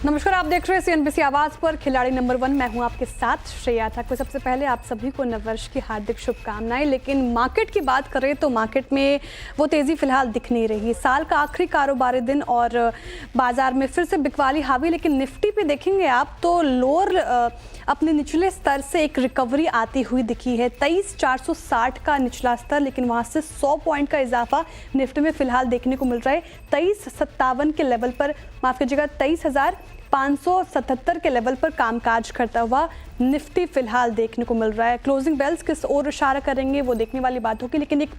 नमस्कार, आप देख रहे हैं सीएनबीसी आवाज पर खिलाड़ी नंबर 1। मैं हूं आपके साथ श्रेया ठाकुर। सबसे पहले आप सभी को नववर्ष की हार्दिक शुभकामनाएं। लेकिन मार्केट की बात करें तो मार्केट में वो तेजी फिलहाल दिख नहीं रही। साल का आखिरी कारोबारी दिन और बाजार में फिर से बिकवाली हावी। लेकिन निफ्टी पे देखेंगे आप तो लोअर अपने निचले स्तर से एक रिकवरी आती हुई दिखी है। 23,460 का निचला स्तर, लेकिन वहां से 100 पॉइंट का इजाफा निफ्टी में फिलहाल देखने को मिल रहा है। 23,57 के लेवल पर, माफ कीजिएगा, 23,577 के लेवल पर कामकाज करता हुआ निफ्टी फिलहाल देखने को मिल रहा है। क्लोजिंग बेल्स किस ओर इशारा करेंगे वो देखने वाली बात होगी, लेकिन एक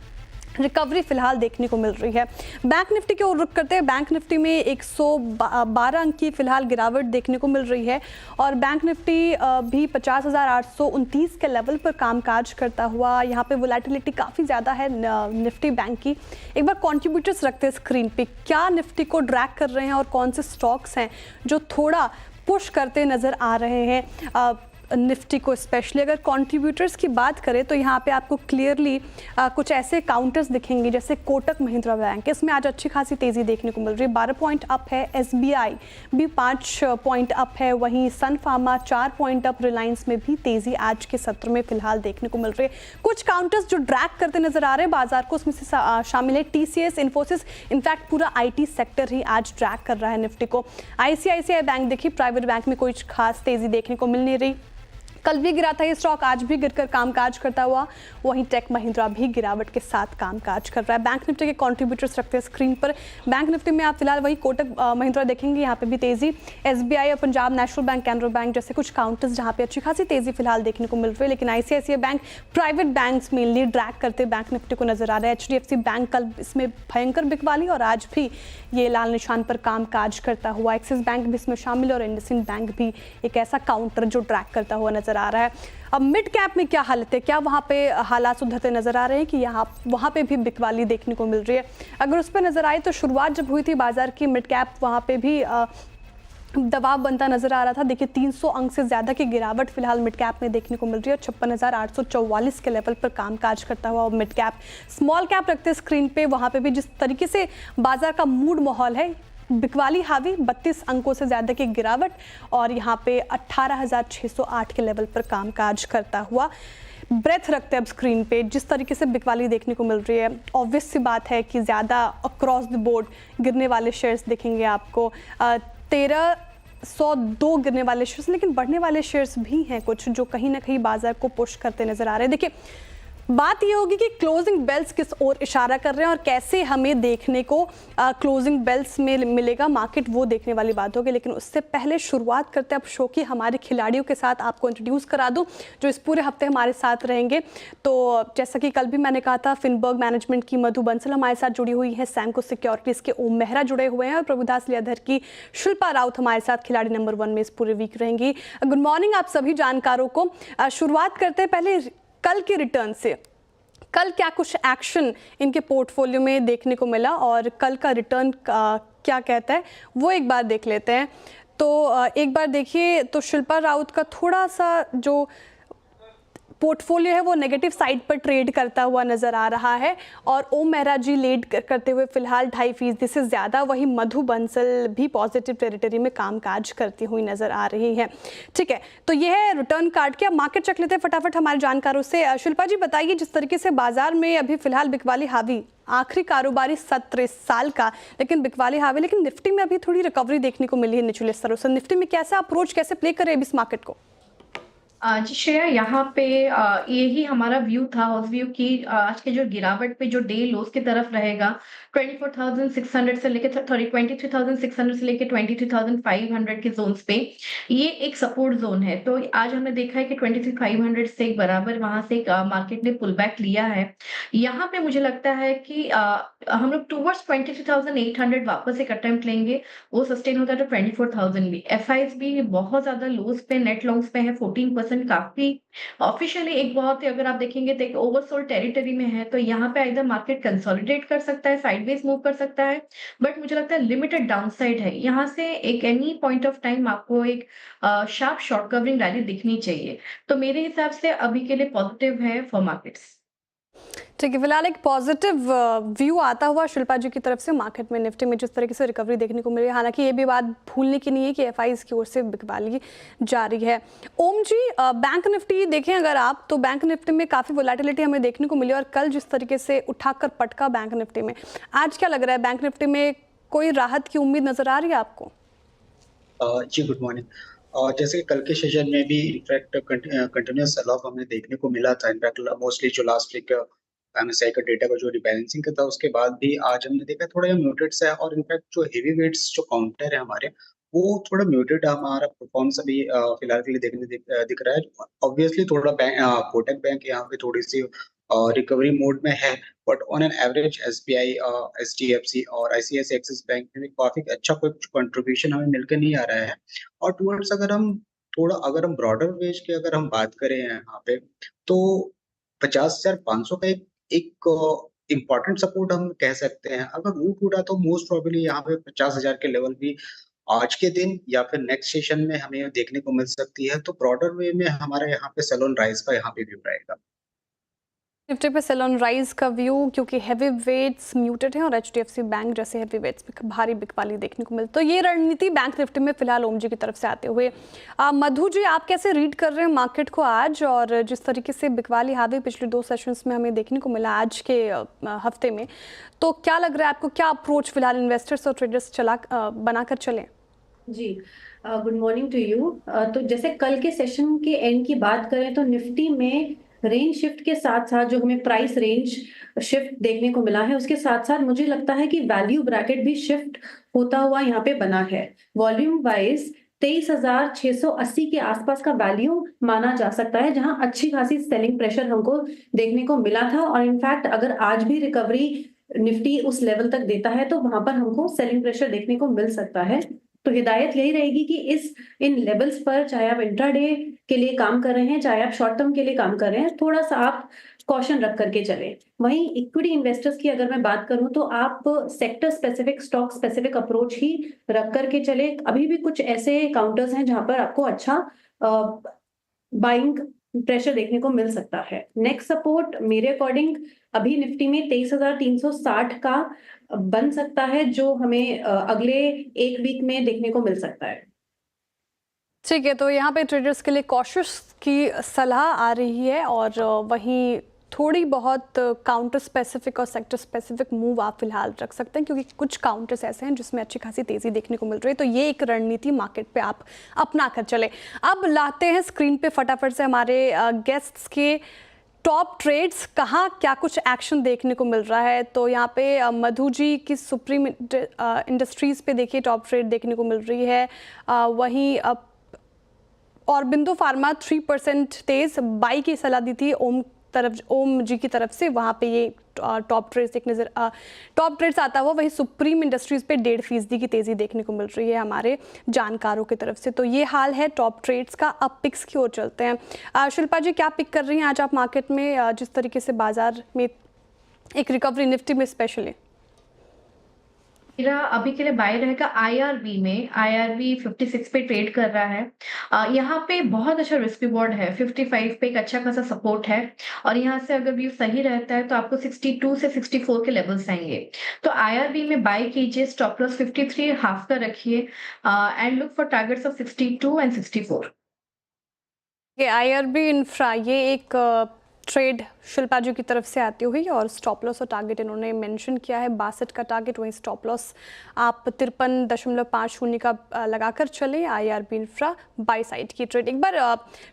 रिकवरी फिलहाल देखने को मिल रही है। बैंक निफ्टी की ओर रुख करते हैं। बैंक निफ्टी में 112 अंक की फिलहाल गिरावट देखने को मिल रही है और बैंक निफ्टी भी 50,829 के लेवल पर कामकाज करता हुआ। यहाँ पे वोलेटिलिटी काफ़ी ज़्यादा है निफ्टी बैंक की। एक बार कंट्रीब्यूटर्स रखते हैं स्क्रीन पे, क्या निफ्टी को ड्रैग कर रहे हैं और कौन से स्टॉक्स हैं जो थोड़ा पुश करते नज़र आ रहे हैं निफ्टी को। स्पेशली अगर कंट्रीब्यूटर्स की बात करें तो यहाँ पे आपको क्लियरली कुछ ऐसे काउंटर्स दिखेंगे जैसे कोटक महिंद्रा बैंक, इसमें आज अच्छी खासी तेज़ी देखने को मिल रही है। 12 पॉइंट अप है। एसबीआई भी 5 पॉइंट अप है। वहीं सन फार्मा 4 पॉइंट अप। रिलायंस में भी तेज़ी आज के सत्र में फिलहाल देखने को मिल रही है। कुछ काउंटर्स जो ड्रैग करते नजर आ रहे हैं बाजार को, उसमें से शामिल है टीसीएस, इन्फोसिस। इनफैक्ट पूरा आईटी सेक्टर ही आज ड्रैग कर रहा है निफ्टी को। आईसीआईसीआई बैंक देखिए, प्राइवेट बैंक में कोई खास तेज़ी देखने को मिल नहीं रही। कल भी गिरा था ये स्टॉक, आज भी गिरकर कामकाज करता हुआ। वहीं टेक महिंद्रा भी गिरावट के साथ कामकाज कर रहा है। बैंक निफ्टी के कंट्रीब्यूटर्स रखते हैं स्क्रीन पर। बैंक निफ्टी में आप फिलहाल वही कोटक महिंद्रा देखेंगे, यहाँ पे भी तेजी। एसबीआई और Punjab national bank, Canara bank जैसे कुछ काउंटर्स जहाँ पे अच्छी खासी तेजी फिलहाल देखने को मिल रही है। लेकिन ICICI bank, private banks mainly drag करते बैंक निफ्टी को नजर आ रहा है। एचडीएफसी बैंक कल इसमें भयंकर बिकवाली और आज भी ये लाल निशान पर कामकाज करता हुआ। एक्सिस बैंक भी इसमें शामिल और इंडसइंड बैंक भी एक ऐसा काउंटर जो ड्रैग करता हुआ नजर आ रहा है। अब मिड कैप में क्या हालत है, क्या वहाँ पे हालात सुधरते नजर आ रहे हैं कि वहाँ पे भी बिकवाली देखने को मिल रही है? अगर उस पर नजर आए तो शुरुआत जब हुई थी बाजार की, मिड कैप वहाँ पे भी दबाव बनता नजर आ रहा था। देखिए 300 अंक से ज्यादा की गिरावट फिलहाल मिड कैप में देखने को मिल रही है। 56,844 के लेवल पर कामकाज करता हुआ मिड कैप। स्मॉल कैप रखते स्क्रीन पे, वहाँ पे भी जिस तरीके से बाजार का मूड माहौल है, बिकवाली हावी, 32 अंकों से ज़्यादा की गिरावट और यहाँ पे 18,608 के लेवल पर कामकाज करता हुआ। ब्रेथ रखते हैं अब स्क्रीन पे, जिस तरीके से बिकवाली देखने को मिल रही है, ऑब्वियस सी बात है कि ज़्यादा अक्रॉस द बोर्ड गिरने वाले शेयर्स दिखेंगे आपको। 1302 गिरने वाले शेयर्स, लेकिन बढ़ने वाले शेयर्स भी हैं कुछ जो कहीं ना कहीं बाजार को पुश करते नजर आ रहे हैं। देखिए बात ये होगी कि क्लोजिंग बेल्स किस ओर इशारा कर रहे हैं और कैसे हमें देखने को क्लोजिंग बेल्स में मिलेगा मार्केट, वो देखने वाली बात होगी। लेकिन उससे पहले शुरुआत करते हैं अब शो की हमारे खिलाड़ियों के साथ। आपको इंट्रोड्यूस करा दूं जो इस पूरे हफ्ते हमारे साथ रहेंगे। तो जैसा कि कल भी मैंने कहा था, फिनबर्ग मैनेजमेंट की मधु बंसल हमारे साथ जुड़ी हुई है, सैमको सिक्योरिटीज़ के ओम मेहरा जुड़े हुए हैं और प्रभुदास लियाधर की शिल्पा राउत हमारे साथ खिलाड़ी नंबर 1 में इस पूरे वीक रहेंगी। गुड मॉर्निंग आप सभी जानकारों को। शुरुआत करते हैं पहले कल के रिटर्न से। कल क्या कुछ एक्शन इनके पोर्टफोलियो में देखने को मिला और कल का रिटर्न क्या कहता है वो एक बार देख लेते हैं। तो एक बार देखिए तो शिल्पा राउत का थोड़ा सा जो पोर्टफोलियो है वो नेगेटिव साइड पर ट्रेड करता हुआ नजर आ रहा है और ओम मेहरा जी लीड करते हुए फिलहाल 2.5% से ज़्यादा। वही मधु बंसल भी पॉजिटिव टेरिटरी में कामकाज करती हुई नजर आ रही है। ठीक है, तो ये है रिटर्न कार्ड के। अब मार्केट चेक लेते हैं फटाफट हमारे जानकारों से। शिल्पा जी बताइए, जिस तरीके से बाजार में अभी फिलहाल बिकवाली हावी, आखिरी कारोबारी सत्र इस साल का, लेकिन बिकवाली हावी, लेकिन निफ्टी में अभी थोड़ी रिकवरी देखने को मिली है निचले स्तरों से। निफ्टी में कैसा अप्रोच, कैसे प्ले करे इस मार्केट को? जी श्रेया, यहाँ पे यही हमारा व्यू था, हाउस व्यू की आज के जो गिरावट पे जो डे लोस की तरफ रहेगा 24,600 से लेके 23,600 से लेके 23,500 के जोन्स पे ये एक सपोर्ट जोन है। तो आज हमने देखा है कि 23,500 से एक बराबर वहां से मार्केट ने पुल बैक लिया है। यहाँ पे मुझे लगता है कि हम लोग टूवर्ड्स 23,800 वापस एक अटेम्प्ट लेंगे, वो सस्टेन होता है तो 24,000 भी। एफआईज भी बहुत ज्यादा लोस पे, नेट लॉन्ग्स पे है 14%, काफी ऑफिशियली एक बहुत ही, अगर आप देखेंगे तो एक ओवरसोल्ड टेरिटरी में है। तो यहाँ पे इधर मार्केट कंसोलिडेट कर सकता है, साइडवेज मूव कर सकता है, बट मुझे लगता है लिमिटेड डाउनसाइड है। यहाँ से एक एनी पॉइंट ऑफ टाइम आपको एक शार्प शॉर्ट कवरिंग रैली दिखनी चाहिए। तो मेरे हिसाब से अभी के लिए पॉजिटिव है फॉर मार्केट्स। ठीक है, फिलहाल एक पॉजिटिव व्यू आता हुआ शिल्पा जी की तरफ से मार्केट में निफ्टी में जिस तरीके से रिकवरी देखने को मिली है। हालांकि ये भी बात भूलने की नहीं है कि एफआईज की ओर से बिकवाली जारी है। ओम जी, बैंक निफ्टी देखें अगर आप, तो बैंक निफ्टी में काफ़ी वोलेटिलिटी हमें देखने को मिली और कल जिस तरीके से उठाकर पटका बैंक निफ्टी में, आज क्या लग रहा है बैंक निफ्टी में कोई राहत की उम्मीद नजर आ रही है आपको? जी गुड मॉर्निंग। जैसे कि कल के सेशन में भी इनफैक्ट कंटिन्यूअस सेल ऑफ हमें देखने को मिला था। इनफैक्ट मोस्टली जो लास्ट वीक एमएसआई का डेटा का जो रिबैलेंसिंग का था, उसके बाद भी आज हमने देखा थोड़ा म्यूटेड सा है। और इनफैक्ट जो हेवी वेट्स जो काउंटर है हमारे, वो थोड़ा म्यूटेड हमारा परफॉर्मेंस अभी फिलहाल के लिए दिख रहा है। ऑब्वियसली थोड़ा कोटक बैंक यहाँ पे थोड़ी सी रिकवरी मोड में है, but on an average SBI, HDFC और आईसीआईसीआई एक्सिस बैंक में काफी अच्छा कुछ कंट्रीब्यूशन हमें मिलकर नहीं आ रहा है। और टुवर्ड्स अगर हम ब्रॉडर रेंज की अगर हम बात करें यहाँ पे, तो 50,500 का एक इम्पोर्टेंट सपोर्ट हम कह सकते हैं। अगर वो टूटा तो मोस्ट प्रोबेबली यहाँ पे 50,000 के लेवल भी आज के दिन या फिर नेक्स्ट सेशन में हमें देखने को मिल सकती है। तो ब्रॉडर वे में हमारा यहाँ पे सेल ऑन राइज का यहाँ पे व्यू रहेगा। निफ्टी पे सेल ऑन राइज का व्यू, क्योंकि हैवी वेट्स म्यूटेड हैं और एचडीएफसी बैंक जैसे हैवी वेट्स में भारी बिकवाली देखने को मिलती। तो ये रणनीति बैंक निफ्टी में फिलहाल ओम जी की तरफ से आते हुए। मधु जी, आप कैसे रीड कर रहे हैं मार्केट को आज, और जिस तरीके से बिकवाली हावी पिछले 2 सेशंस में हमें देखने को मिला आज के हफ्ते में, तो क्या लग रहा है आपको, क्या अप्रोच फिलहाल इन्वेस्टर्स और ट्रेडर्स बनाकर चलें? जी, गुड मॉर्निंग टू यू। तो जैसे कल के सेशन के एंड की बात करें तो निफ्टी में रेंज शिफ्ट के साथ साथ जो हमें प्राइस रेंज शिफ्ट देखने को मिला है, उसके साथ साथ मुझे लगता है कि वैल्यू ब्रैकेट भी शिफ्ट होता हुआ यहाँ पे बना है। वॉल्यूम वाइज 23,680 के आसपास का वैल्यू माना जा सकता है, जहां अच्छी खासी सेलिंग प्रेशर हमको देखने को मिला था। और इनफैक्ट अगर आज भी रिकवरी निफ्टी उस लेवल तक देता है तो वहां पर हमको सेलिंग प्रेशर देखने को मिल सकता है। तो हिदायत यही रहेगी कि इन लेवल्स पर, चाहे आप इंट्राडे के लिए काम कर रहे हैं, चाहे आप शॉर्ट टर्म के लिए काम कर रहे हैं, थोड़ा सा आप कॉशन रख करके चलें। वहीं इक्विटी इन्वेस्टर्स की अगर मैं बात करूं तो आप sector specific, stock specific approach ही रख करके चले। अभी भी कुछ ऐसे काउंटर्स हैं जहां पर आपको अच्छा बाइंग प्रेशर देखने को मिल सकता है। नेक्स्ट सपोर्ट मेरे अकॉर्डिंग अभी निफ्टी में 23,360 का बन सकता है, जो हमें अगले एक वीक में देखने को मिल सकता है। ठीक है, तो यहाँ पे ट्रेडर्स के लिए कॉशियस की सलाह आ रही है, और वहीं थोड़ी बहुत काउंटर स्पेसिफिक और सेक्टर स्पेसिफिक मूव आप फिलहाल रख सकते हैं, क्योंकि कुछ काउंटर्स ऐसे हैं जिसमें अच्छी खासी तेज़ी देखने को मिल रही है। तो ये एक रणनीति मार्केट पे आप अपना कर चले। अब लाते हैं स्क्रीन पे फटाफट से हमारे गेस्ट्स के टॉप ट्रेड्स, कहाँ क्या कुछ एक्शन देखने को मिल रहा है। तो यहाँ पे मधु जी की सुप्रीम इंडस्ट्रीज़ पे देखिए टॉप ट्रेड देखने को मिल रही है। वहीं औरबिंदो फार्मा 3% तेज बाई की सलाह दी थी ओम जी की तरफ से, वहाँ पे ये टॉप ट्रेड्स आता हुआ। वही सुप्रीम इंडस्ट्रीज पे 1.5% की तेज़ी देखने को मिल रही है हमारे जानकारों की तरफ से। तो ये हाल है टॉप ट्रेड्स का। अब पिक्स की ओर चलते हैं। शिल्पा जी, क्या पिक कर रही हैं आज आप मार्केट में, जिस तरीके से बाजार में एक रिकवरी निफ्टी में स्पेशली? मेरा अभी के लिए बाय रहेगा आईआरबी में। आईआरबी 56 पे ट्रेड कर रहा है। यहाँ पे बहुत अच्छा रिस्क रिवॉर्ड है। 55 पे एक अच्छा खासा सपोर्ट है, और यहाँ से अगर व्यू सही रहता है तो आपको 62 से 64 के लेवल्स आएंगे। तो आईआरबी में बाय कीजिए, स्टॉप लॉस 53 हाफ का रखिए, and look for targets of 62 and 64। IRB infra, ये एक ट्रेड शिल्पा जी की तरफ से आती हुई, और स्टॉप लॉस और टारगेट इन्होंने मेंशन किया है 62 का टारगेट, वहीं स्टॉप लॉस आप 53.50 का लगाकर चले। आईआरबी इंफ्रा बाई साइड की ट्रेड। एक बार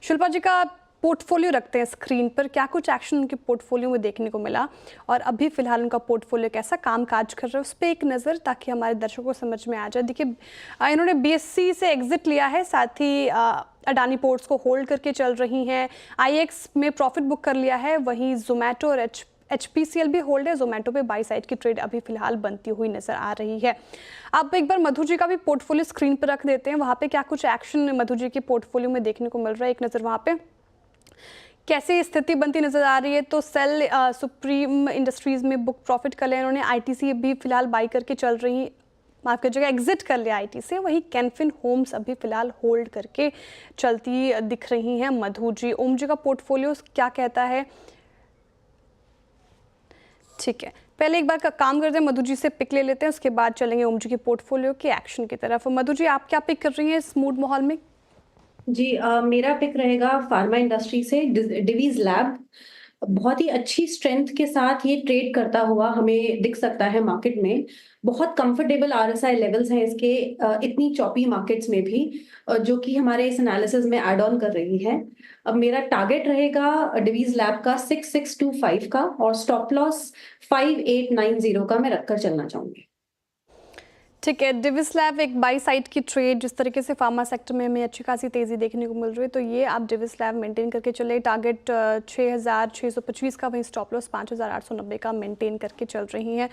शिल्पा जी का पोर्टफोलियो रखते हैं स्क्रीन पर, क्या कुछ एक्शन उनके पोर्टफोलियो में देखने को मिला, और अभी फिलहाल उनका पोर्टफोलियो कैसा काम काज कर रहा है उस पर एक नज़र, ताकि हमारे दर्शकों को समझ में आ जाए। देखिए, इन्होंने बीएससी से एग्जिट लिया है, साथ ही अडानी पोर्ट्स को होल्ड करके चल रही हैं। आईएक्स में प्रॉफिट बुक कर लिया है, वहीं जोमेटो और HPCL भी होल्ड है। जोमेटो पे बाई साइड की ट्रेड अभी फिलहाल बनती हुई नजर आ रही है। अब एक बार मधु जी का भी पोर्टफोलियो स्क्रीन पर रख देते हैं, वहाँ पे क्या कुछ एक्शन मधु जी के पोर्टफोलियो में देखने को मिल रहा है, एक नज़र वहाँ पे कैसी स्थिति बनती नजर आ रही है। तो सेल सुप्रीम इंडस्ट्रीज में बुक प्रॉफिट कर लिया इन्होंने। आईटीसी भी फिलहाल बाई करके चल रही, माफ कीजिएगा एग्जिट कर लिया आईटी से। वही कैनफिन होम्स अभी फिलहाल होल्ड करके चलती दिख रही हैं मधु जी। ओम जी का पोर्टफोलियो क्या कहता है? ठीक है, पहले एक बार का काम करते हैं, मधु जी से पिक ले लेते हैं, उसके बाद चलेंगे ओम जी के पोर्टफोलियो के एक्शन की तरफ। मधु जी, आप क्या पिक कर रही हैं इस मूड माहौल में? जी मेरा पिक रहेगा फार्मा इंडस्ट्री से डिवीज लैब। बहुत ही अच्छी स्ट्रेंथ के साथ ये ट्रेड करता हुआ हमें दिख सकता है मार्केट में। बहुत कंफर्टेबल आरएसआई लेवल्स हैं इसके इतनी चॉपी मार्केट्स में भी, जो कि हमारे इस एनालिसिस में ऐड ऑन कर रही है। अब मेरा टारगेट रहेगा डिवीज लैब का 6625 का, और स्टॉप लॉस 5890 का मैं रखकर चलना चाहूंगी। ठीक है, डिविस लैब एक बाई साइड की ट्रेड, जिस तरीके से फार्मा सेक्टर में हमें अच्छी खासी तेज़ी देखने को मिल रही है, तो ये आप डिविस लैब मेंटेन करके चले। टारगेट 6625 का, वहीं स्टॉप लॉस 5890 का मेंटेन करके चल रही हैं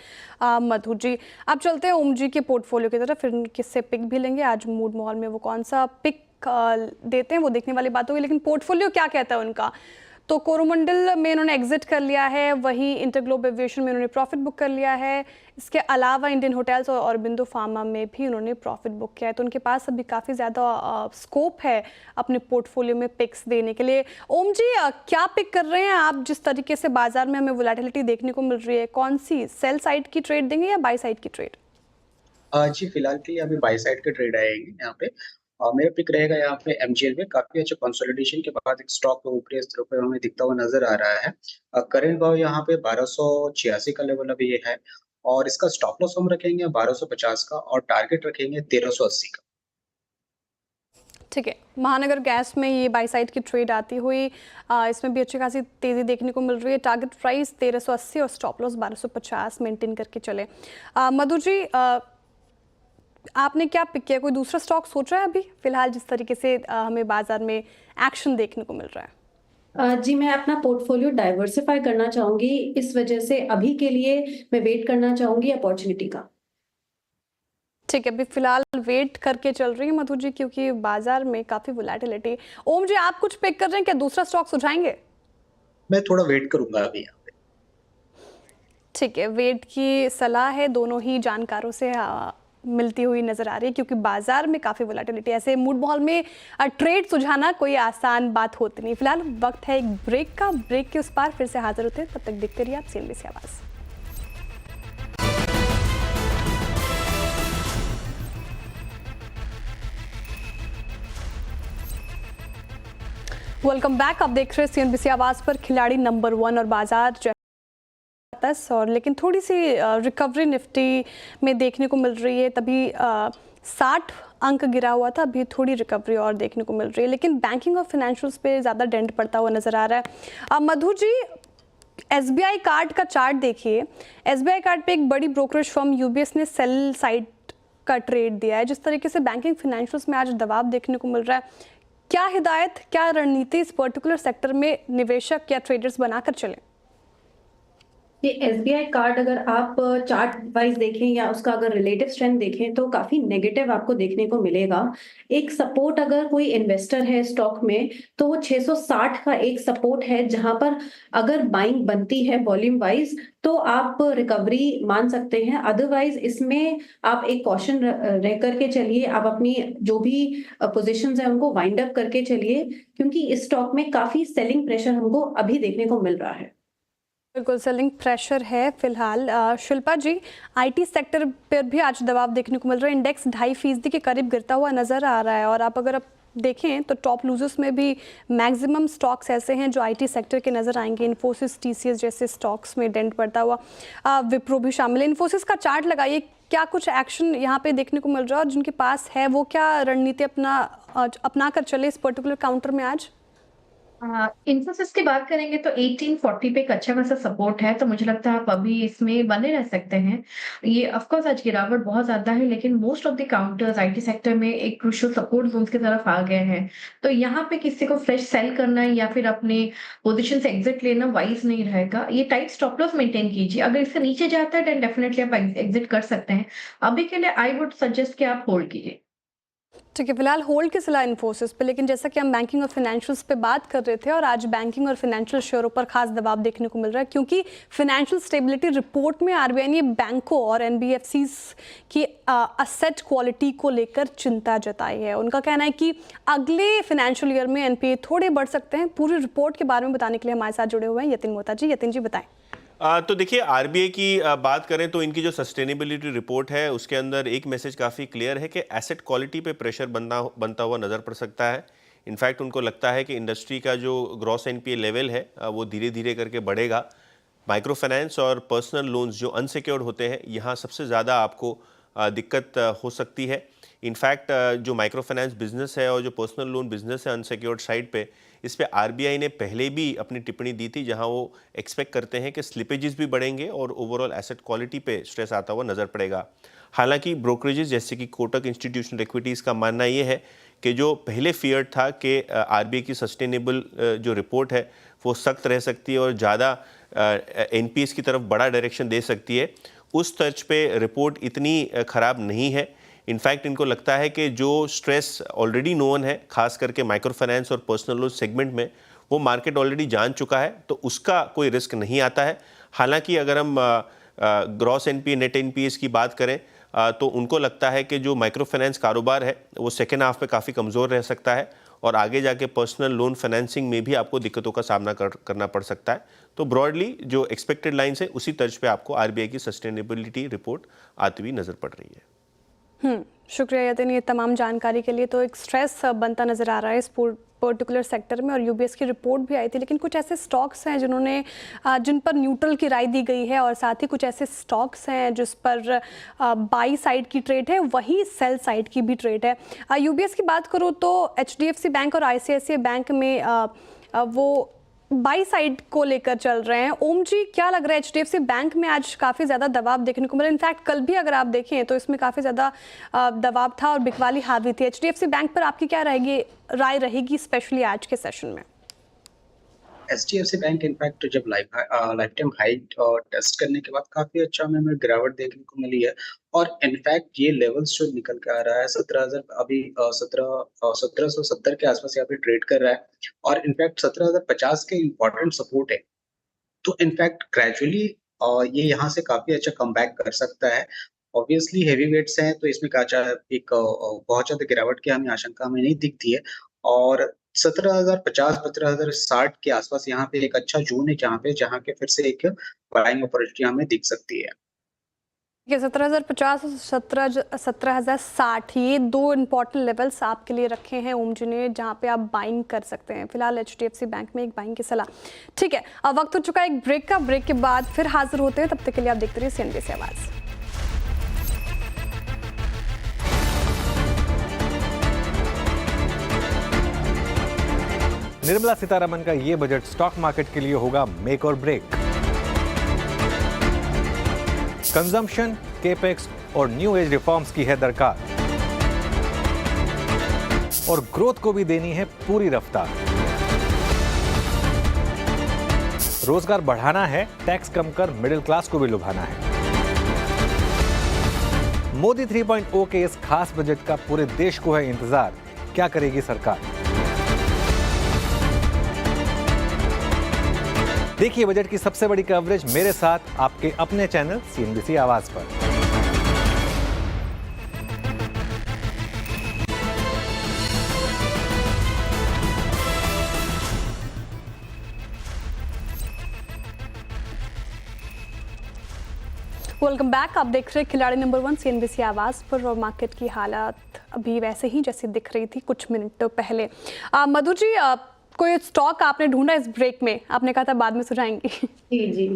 मधु जी। अब चलते हैं ओम जी के पोर्टफोलियो की तरफ, फिर किससे पिक भी लेंगे। आज मूड माहौल में वो कौन सा पिक देते हैं वो देखने वाली बात होगी, लेकिन पोर्टफोलियो क्या कहता है उनका। तो कोरोमंडल में इन्होंने एग्जिट कर लिया है, वहीं इंटरग्लोब एविएशन में इन्होंने प्रॉफिट बुक कर लिया है। इसके अलावा इंडियन होटल्स और ऑरबिंदो फार्मा में भी उन्होंने प्रॉफिट बुक किया है। तो उनके पास अभी काफ़ी ज़्यादा स्कोप है अपने पोर्टफोलियो में पिक्स देने के लिए। ओम जी, क्या पिक कर रहे हैं आप? जिस तरीके से बाजार में हमें वोलेटिलिटी देखने को मिल रही है, कौन सी सेल साइड की ट्रेड देंगे या बाई साइड की ट्रेड? जी फिलहाल के लिए अभी बाई साइड के ट्रेड आएंगे यहाँ पे। मेरा पिक रहेगा यहाँ पे एमजीएल में। काफी अच्छा कंसोलिडेशन के बाद एक स्टॉक ऊपरी स्तर पे हमें दिखता हुआ नजर आ रहा है। करंट भाव यहाँ पे 1286 का लेवल अभी ये है, और इसका स्टॉप लॉस हम रखेंगे 1250 का, और टारगेट रखेंगे 1380 का। ठीक है, महानगर गैस में ये बाई साइड की ट्रेड आती हुई इसमें भी अच्छी खासी तेज़ी देखने को मिल रही है। टारगेट प्राइस 1380 और स्टॉप लॉस 1250 मेंटेन करके चले। मधु जी, आपने क्या पिक किया? कोई दूसरा स्टॉक सोचा है अभी फिलहाल, जिस तरीके से हमें बाजार में एक्शन देखने को मिल रहा है? जी मैं अपना पोर्टफोलियो डाइवर्सिफाई करना चाहूंगी, इस वजह से अभी के लिए मैं वेट करना चाहूंगी अपॉर्चुनिटी का। ठीक है, अभी फिलहाल वेट करके चल रही है मधु जी, क्योंकि बाजार में काफ़ी वोलेटिलिटी। ओम जी, आप कुछ पिक कर रहे हैं क्या? दूसरा स्टॉक सुझाएंगे? मैं थोड़ा वेट करूंगा अभी यहाँ पे। ठीक है, वेट की सलाह है, दोनों ही जानकारों से मिलती हुई नजर आ रही है, क्योंकि बाजार में काफ़ी वोलेटिलिटी, ऐसे मूड माहौल में ट्रेड सुझाना कोई आसान बात होती नहीं। फिलहाल वक्त है एक ब्रेक का, ब्रेक के उस पार फिर से हाजिर होते हैं, तब तक देखते रहिए आप सीएनबीसी आवाज़। वेलकम बैक, आप देख रहे हैं सीएनबीसी आवाज़ पर खिलाड़ी नंबर 1 और बाजार और लेकिन थोड़ी सी रिकवरी निफ्टी में देखने को मिल रही है। तभी 60 अंक गिरा हुआ था, अभी थोड़ी रिकवरी और देखने को मिल रही है, लेकिन बैंकिंग और फाइनेंशियल्स पे ज़्यादा डेंट पड़ता हुआ नज़र आ रहा है। मधु जी, एसबीआई कार्ड का चार्ट देखिए। एसबीआई कार्ड पे एक बड़ी ब्रोकरेज फर्म यूबीएस ने सेल साइड का ट्रेड दिया है। जिस तरीके से बैंकिंग फाइनेंशियल्स में आज दबाव देखने को मिल रहा है, क्या हिदायत, क्या रणनीति इस पर्टिकुलर सेक्टर में निवेशक या ट्रेडर्स बनाकर चले? ये एसबीआई कार्ड अगर आप चार्ट वाइज देखें या उसका अगर रिलेटिव स्ट्रेंथ देखें तो काफी नेगेटिव आपको देखने को मिलेगा। एक सपोर्ट अगर कोई इन्वेस्टर है स्टॉक में तो वो 660 का एक सपोर्ट है, जहां पर अगर बाइंग बनती है वॉल्यूम वाइज तो आप रिकवरी मान सकते हैं। अदरवाइज इसमें आप एक कॉशन रह करके चलिए, आप अपनी जो भी पोजीशंस है उनको वाइंड अप करके चलिए, क्योंकि इस स्टॉक में काफी सेलिंग प्रेशर हमको अभी देखने को मिल रहा है। बिल्कुल सेलिंग प्रेशर है फिलहाल। शिल्पा जी, आईटी सेक्टर पर भी आज दबाव देखने को मिल रहा है। इंडेक्स 2.5% के करीब गिरता हुआ नजर आ रहा है, और आप अगर देखें तो टॉप लूजर्स में भी मैक्सिमम स्टॉक्स ऐसे हैं जो आईटी सेक्टर के नजर आएंगे। इन्फोसिस, टीसीएस जैसे स्टॉक्स में डेंट पड़ता हुआ, विप्रो भी शामिल है। इन्फोसिस का चार्ट लगाइए, क्या कुछ एक्शन यहाँ पे देखने को मिल रहा है, और जिनके पास है वो क्या रणनीति अपना कर चले इस पर्टिकुलर काउंटर में आज? इन्फोसिस की बात करेंगे तो 1840 पे एक अच्छा खासा सपोर्ट है, तो मुझे लगता है आप अभी इसमें बने रह सकते हैं। ये ऑफ कोर्स आज गिरावट बहुत ज्यादा है, लेकिन most of the counters IT sector में एक क्रूशियल सपोर्ट जोन्स की तरफ आ गए हैं। तो यहाँ पे किसी को फ्रेश सेल करना है या फिर अपने पोजीशन से एग्जिट लेना वाइज नहीं रहेगा। ये टाइट स्टॉप लॉस मेंटेन कीजिए, अगर इससे नीचे जाता है देन डेफिनेटली आप एग्जिट कर सकते हैं। अभी के लिए आई वुड सजेस्ट कि आप होल्ड कीजिए। ठीक है, फिलहाल होल्ड की सलाह इन्फोसिस पे, लेकिन जैसा कि हम बैंकिंग और फाइनेंशियल्स पे बात कर रहे थे, और आज बैंकिंग और फाइनेंशियल शेयरों पर खास दबाव देखने को मिल रहा है, क्योंकि फाइनेंशियल स्टेबिलिटी रिपोर्ट में आरबीआई ने बैंकों और एनबीएफसीज की असेट क्वालिटी को लेकर चिंता जताई है। उनका कहना है कि अगले फाइनेंशियल ईयर में एनपीए थोड़े बढ़ सकते हैं। पूरी रिपोर्ट के बारे में बताने के लिए हमारे साथ जुड़े हुए हैं यतिन मोहता जी। यतिन जी, बताएं। तो देखिए आरबीआई की बात करें तो इनकी जो सस्टेनेबिलिटी रिपोर्ट है उसके अंदर एक मैसेज काफ़ी क्लियर है कि एसेट क्वालिटी पे प्रेशर बनता हुआ नज़र पड़ सकता है। इनफैक्ट उनको लगता है कि इंडस्ट्री का जो ग्रॉस एनपीए लेवल है वो धीरे धीरे करके बढ़ेगा। माइक्रो फाइनेंस और पर्सनल लोन्स जो अनसिक्योर्ड होते हैं यहाँ सबसे ज़्यादा आपको दिक्कत हो सकती है। इनफैक्ट जो माइक्रो फाइनेंस बिजनेस है और जो पर्सनल लोन बिजनेस है अनसिक्योर्ड साइड पे, इस पे आरबीआई ने पहले भी अपनी टिप्पणी दी थी जहां वो एक्सपेक्ट करते हैं कि स्लिपेजेस भी बढ़ेंगे और ओवरऑल एसेट क्वालिटी पे स्ट्रेस आता हुआ नज़र पड़ेगा। हालांकि ब्रोकरेजेस जैसे कि कोटक इंस्टीट्यूशनल इक्विटीज़ का मानना ये है कि जो पहले फियर था कि आरबीआई की सस्टेनेबल जो रिपोर्ट है वो सख्त रह सकती है और ज़्यादा एनपीएस की तरफ बड़ा डायरेक्शन दे सकती है, उस तर्ज पे रिपोर्ट इतनी ख़राब नहीं है। इनफैक्ट इनको लगता है कि जो स्ट्रेस ऑलरेडी नोन है, खास करके माइक्रो फाइनेंस और पर्सनल लोन सेगमेंट में, वो मार्केट ऑलरेडी जान चुका है, तो उसका कोई रिस्क नहीं आता है। हालांकि अगर हम ग्रॉस एनपीए नेट एनपीएस की बात करें तो उनको लगता है कि जो माइक्रो फाइनेंस कारोबार है वो सेकेंड हाफ में काफ़ी कमज़ोर रह सकता है और आगे जाके पर्सनल लोन फाइनेंसिंग में भी आपको दिक्कतों का सामना करना पड़ सकता है। तो ब्रॉडली जो एक्सपेक्टेड लाइन्स है उसी तर्ज पे आपको आरबीआई की सस्टेनेबिलिटी रिपोर्ट आती हुई नज़र पड़ रही है। शुक्रिया यतिन, ये तमाम जानकारी के लिए। तो एक स्ट्रेस बनता नज़र आ रहा है इस पर्टिकुलर सेक्टर में और यूबीएस की रिपोर्ट भी आई थी, लेकिन कुछ ऐसे स्टॉक्स हैं जिन पर न्यूट्रल की राय दी गई है और साथ ही कुछ ऐसे स्टॉक्स हैं जिस पर बाई साइड की ट्रेड है, वही सेल साइड की भी ट्रेड है। यूबीएस की बात करूँ तो एचडीएफसी बैंक और आईसीआईसीआई बैंक में वो बाई साइड को लेकर चल रहे हैं। ओम जी, क्या लग रहा है? एचडीएफसी बैंक में आज काफ़ी ज़्यादा दबाव देखने को मिला। इनफैक्ट कल भी अगर आप देखें तो इसमें काफ़ी ज़्यादा दबाव था और बिकवाली हावी थी। एचडीएफसी बैंक पर आपकी क्या राय रहेगी स्पेशली आज के सेशन में? एचडीएफसी बैंक इनफैक्ट जब लाइफ टाइम हाई टेस्ट करने के बाद काफी अच्छा हमें गिरावट देखने को मिली है और इनफैक्ट ये लेवल्स जो निकल के आ रहा है 17,000 अभी 1770 के आसपास यहाँ पे ट्रेड कर रहा है और इनफैक्ट 17,050 के इम्पोर्टेंट सपोर्ट है। तो इनफैक्ट ग्रेजुअली ये यहाँ से काफी अच्छा कमबैक कर सकता है। ऑब्वियसली हेवी वेट्स हैं तो इसमें एक बहुत ज्यादा गिरावट की हमें आशंका हमें नहीं दिखती है और 17,050 17,060 के आसपास यहाँ पे एक अच्छा जोन है जहाँ के फिर से एक बाइंग अपॉर्चुनिटी हमें दिख सकती है। 17,050 और 17,060 ये दो इम्पॉर्टेंट लेवल्स आपके लिए रखे हैं ओम जी ने, जहाँ पे आप बाइंग कर सकते हैं। फिलहाल एचडीएफसी बैंक में एक बाइंग की सलाह। ठीक है, अब वक्त हो चुका है एक ब्रेक का। ब्रेक के बाद फिर हाजिर होते हैं, तब तक के लिए आप देखते रहिए सीएनबीसी आवाज़। निर्मला सीतारमण का ये बजट स्टॉक मार्केट के लिए होगा मेक और ब्रेक। कंजम्पशन, केपेक्स और न्यू एज रिफॉर्म्स की है दरकार और ग्रोथ को भी देनी है पूरी रफ्तार। रोजगार बढ़ाना है, टैक्स कम कर मिडिल क्लास को भी लुभाना है। मोदी 3.0 के इस खास बजट का पूरे देश को है इंतजार। क्या करेगी सरकार? देखिए बजट की सबसे बड़ी कवरेज मेरे साथ आपके अपने चैनल सीएनबीसी आवाज पर। Welcome back. आप देख रहे हैं खिलाड़ी नंबर 1 सीएनबीसी आवाज़ पर और मार्केट की हालात अभी वैसे ही जैसे दिख रही थी कुछ मिनट पहले। मधु जी, कोई स्टॉक आपने ढूंढा इस ब्रेक में? आपने कहा था बाद में सुझाएंगी। जी।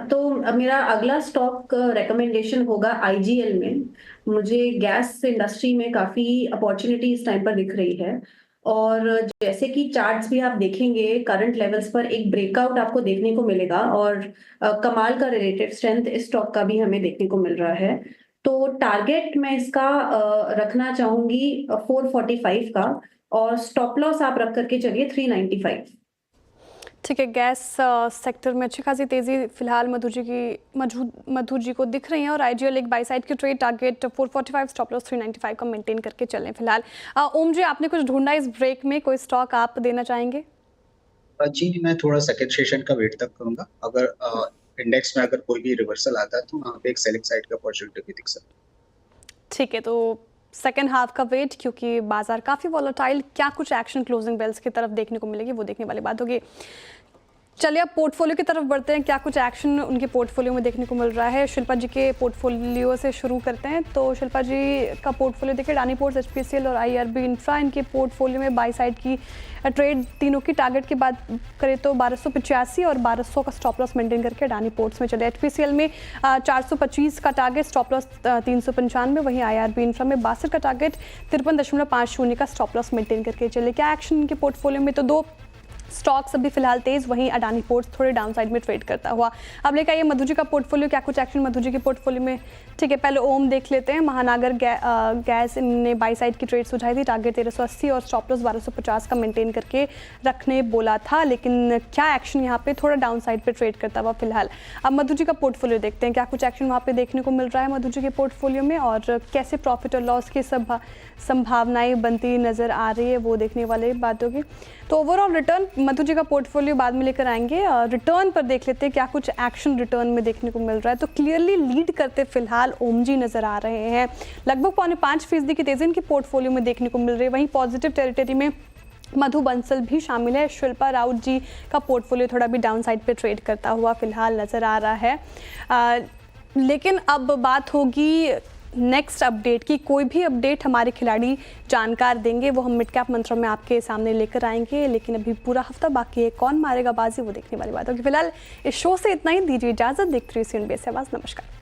तो मेरा अगला स्टॉक रिकमेंडेशन होगा आईजीएल में। मुझे गैस इंडस्ट्री में काफ़ी अपॉर्चुनिटी इस टाइम पर दिख रही है और जैसे कि चार्ट्स भी आप देखेंगे करंट लेवल्स पर एक ब्रेकआउट आपको देखने को मिलेगा और कमाल का रिलेटिव स्ट्रेंथ इस स्टॉक का भी हमें देखने को मिल रहा है। तो टारगेट मैं इसका रखना चाहूंगी 445 का और स्टॉप लॉस आप रख करके चलिए 395। ठीक है, गैस सेक्टर में अच्छी खासी तेजी फिलहाल मधु जी को दिख रही है और आईजीएल एक बाई साइड की ट्रेड टारगेट 445, स्टॉप लॉस 395 का मेंटेन करके चलें फिलहाल। ओम जी, आपने कुछ ढूंढा इस ब्रेक में, कोई स्टॉक आप देना चाहेंगे? जी, मैं थोड़ा सेकंड सेशन का वेट तक करूंगा। अगर इंडेक्स में अगर कोई भी रिवर्सल आता है तो वहाँ पे एक सेलिंग साइड का अपॉर्चुनिटी भी दिख सकती है। ठीक है, तो सेकेंड हाफ का वेट, क्योंकि बाजार काफ़ी वॉलेटाइल, क्या कुछ एक्शन क्लोजिंग बेल्स की तरफ देखने को मिलेगी वो देखने वाली बात होगी। चलिए अब पोर्टफोलियो की तरफ बढ़ते हैं, क्या कुछ एक्शन उनके पोर्टफोलियो में देखने को मिल रहा है। शिल्पा जी के पोर्टफोलियो से शुरू करते हैं। तो शिल्पा जी का पोर्टफोलियो देखिए, अडानी पोर्ट्स, एचपीसीएल और आईआरबी इंफ्रा, इनके पोर्टफोलियो में बाई साइड की ट्रेड तीनों की टारगेट की बात करें तो 1285 और 1200 का स्टॉप लॉस मेंटेन करके अडानी पोर्ट्स में चले। एचपीसीएल में 425 का टारगेट, स्टॉप लॉस 395, वहीं आईआरबी इंफ्रा में 62 का टारगेट, 53.50 का स्टॉप लॉस मेंटेन करके चले। क्या एक्शन इनके पोर्टफोलियो में? तो दो स्टॉक्स अभी फिलहाल तेज, वहीं अडानी पोर्ट्स थोड़े डाउन साइड में ट्रेड करता हुआ। अब लेकर आइए मधु जी का पोर्टफोलियो, क्या कुछ एक्शन मधु जी के पोर्टफोलियो में? ठीक है, पहले ओम देख लेते हैं। महानागर गैस इनने बाई साइड की ट्रेड सुझाई थी, टारगेट 1380 और स्टॉप लॉस 1250 का मेंटेन करके रखने बोला था, लेकिन क्या एक्शन यहाँ पे? थोड़ा डाउन साइड पे ट्रेड करता हुआ फिलहाल। अब मधु जी का पोर्टफोलियो देखते हैं, क्या कुछ एक्शन वहाँ पे देखने को मिल रहा है मधु जी के पोर्टफोलियो में, और कैसे प्रॉफिट और लॉस की संभावनाएं बनती नजर आ रही है, वो देखने वाले बातों की। तो ओवरऑल रिटर्न मधु जी का पोर्टफोलियो बाद में लेकर आएंगे। रिटर्न पर देख लेते हैं क्या कुछ एक्शन रिटर्न में देखने को मिल रहा है। तो क्लियरली लीड करते फिलहाल ओम जी नजर आ रहे हैं, लगभग 5.5% की तेजी इनके पोर्टफोलियो में देखने को मिल रही है। वहीं पॉजिटिव टेरिटरी में मधु बंसल भी शामिल है। शिल्पा राउत जी का पोर्टफोलियो थोड़ा भी डाउन साइड पे ट्रेड करता हुआ फिलहाल नजर आ रहा है। लेकिन अब बात होगी नेक्स्ट अपडेट की। कोई भी अपडेट हमारे खिलाड़ी जानकार देंगे, वो हम मिड कैप मंत्रों में आपके सामने लेकर आएंगे। लेकिन अभी पूरा हफ्ता बाकी है, कौन मारेगा बाजी वो देखने वाली बात होगी। फिलहाल इस शो से इतना ही, दीजिए इजाजत। देखते रहिए CNBC आवाज़। नमस्कार।